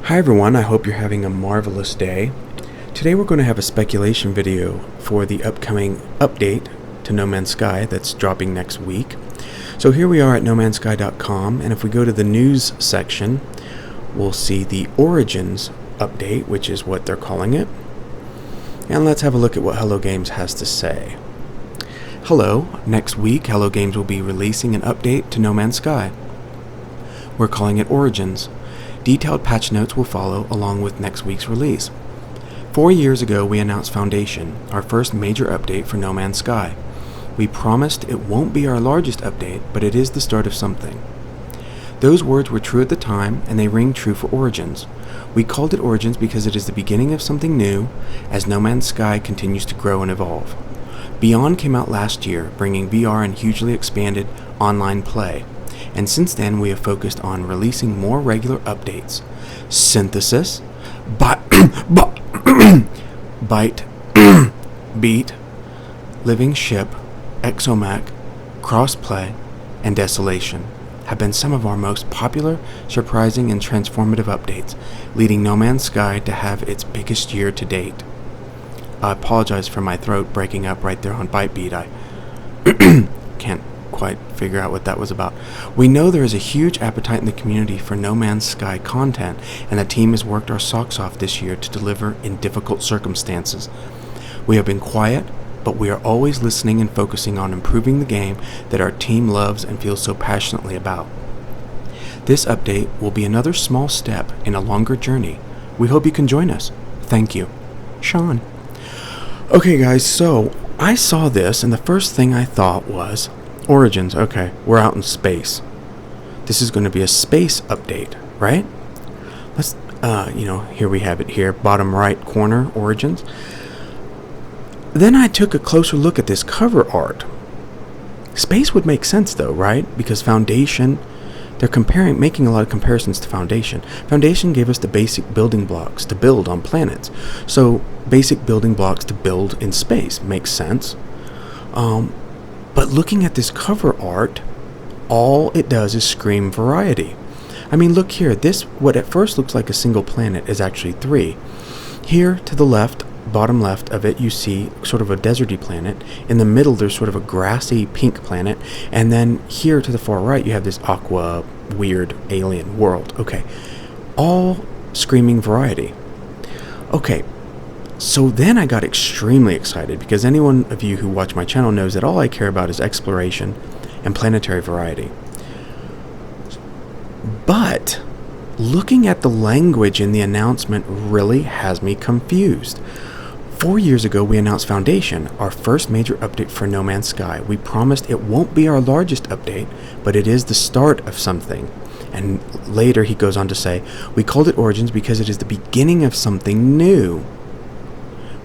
Hi everyone, I hope you're having a marvelous day. Today we're going to have a speculation video for the upcoming update to No Man's Sky that's dropping next week. So here we are at nomansky.com, and if we go to the news section, we'll see the Origins update, which is what they're calling it. And let's have a look at what Hello Games has to say. Hello, next week Hello Games will be releasing an update to No Man's Sky. We're calling it Origins. Detailed patch notes will follow along with next week's release. 4 years ago we announced Foundation, our first major update for No Man's Sky. We promised it won't be our largest update, but it is the start of something. Those words were true at the time, and they ring true for Origins. We called it Origins because it is the beginning of something new as No Man's Sky continues to grow and evolve. Beyond came out last year, bringing VR and hugely expanded online play. And since then we have focused on releasing more regular updates. Synthesis, Byte, Beat, Living Ship, Exomac, Crossplay, and Desolation have been some of our most popular, surprising, and transformative updates, leading No Man's Sky to have its biggest year to date. I apologize for my throat breaking up right there on Byte Beat. I can't quite figure out what that was about. We know there is a huge appetite in the community for No Man's Sky content, and the team has worked our socks off this year to deliver in difficult circumstances. We have been quiet, but we are always listening and focusing on improving the game that our team loves and feels so passionately about. This update will be another small step in a longer journey. We hope you can join us. Thank you. Sean. Okay guys, so I saw this and the first thing I thought was, Origins, okay, we're out in space. This is going to be a space update, right? Let's, here we have it here, bottom right corner, Origins. Then I took a closer look at this cover art. Space would make sense though, right? Because Foundation, they're making a lot of comparisons to Foundation. Foundation gave us the basic building blocks to build on planets. So, basic building blocks to build in space makes sense. But looking at this cover art, all it does is scream variety. I mean, look here, this, what at first looks like a single planet is actually 3. Here to the left, bottom left of it, you see sort of a deserty planet. In the middle, there's sort of a grassy pink planet. And then here to the far right, you have this aqua, weird alien world. Okay, all screaming variety. Okay. So then I got extremely excited because anyone of you who watch my channel knows that all I care about is exploration and planetary variety. But looking at the language in the announcement really has me confused. 4 years ago we announced Foundation, our first major update for No Man's Sky. We promised it won't be our largest update, but it is the start of something. And later he goes on to say, we called it Origins because it is the beginning of something new.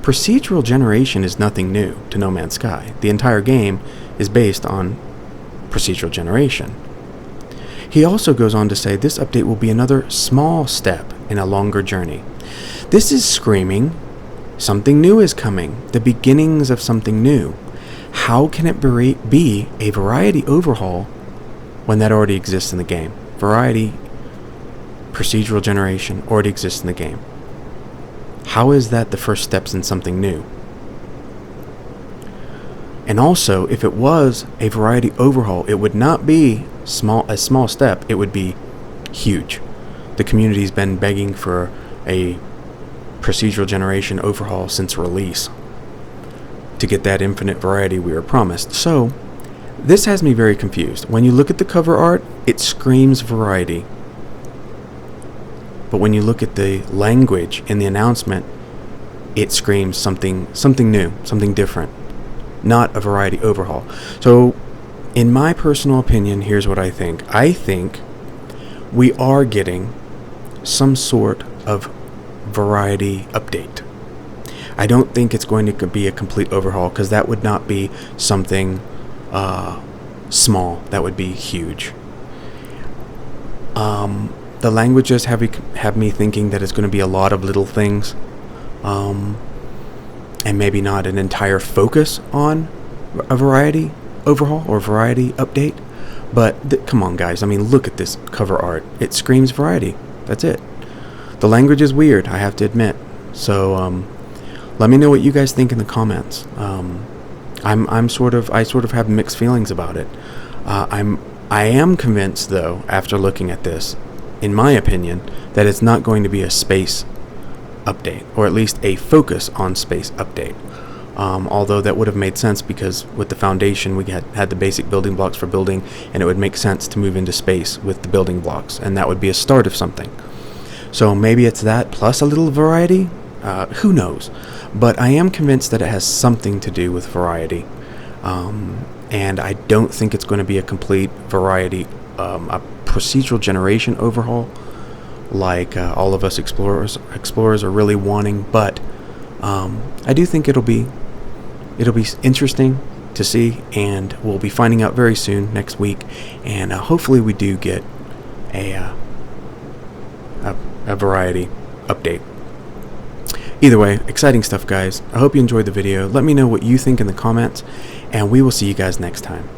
Procedural generation is nothing new to No Man's Sky. The entire game is based on procedural generation. He also goes on to say this update will be another small step in a longer journey. This is screaming, something new is coming, the beginnings of something new. How can it be a variety overhaul when that already exists in the game? Variety, procedural generation already exists in the game. How is that the first steps in something new? And also, if it was a variety overhaul, it would not be a small step, it would be huge. The community's been begging for a procedural generation overhaul since release to get that infinite variety we were promised. So, this has me very confused. When you look at the cover art, it screams variety. But when you look at the language in the announcement, it screams something new, something different, not a variety overhaul. So, in my personal opinion, here's what I think. I think we are getting some sort of variety update. I don't think it's going to be a complete overhaul because that would not be something small. That would be huge. The language just have me thinking that it's going to be a lot of little things, and maybe not an entire focus on a variety overhaul or variety update. But come on, guys. I mean, look at this cover art. It screams variety. That's it. The language is weird, I have to admit. So let me know what you guys think in the comments. I sort of have mixed feelings about it. I am convinced, though, after looking at this, in my opinion, that it's not going to be a space update, or at least a focus on space update. Although that would have made sense, because with the foundation we had the basic building blocks for building, and it would make sense to move into space with the building blocks, and that would be a start of something. So maybe it's that plus a little variety. Who knows? But I am convinced that it has something to do with variety, and I don't think it's going to be a complete variety, a procedural generation overhaul like all of us explorers are really wanting. But I do think it'll be interesting to see, and we'll be finding out very soon next week, and hopefully we do get a variety update. Either way, exciting stuff, guys. I hope you enjoyed the video. Let me know what you think in the comments, and we will see you guys next time.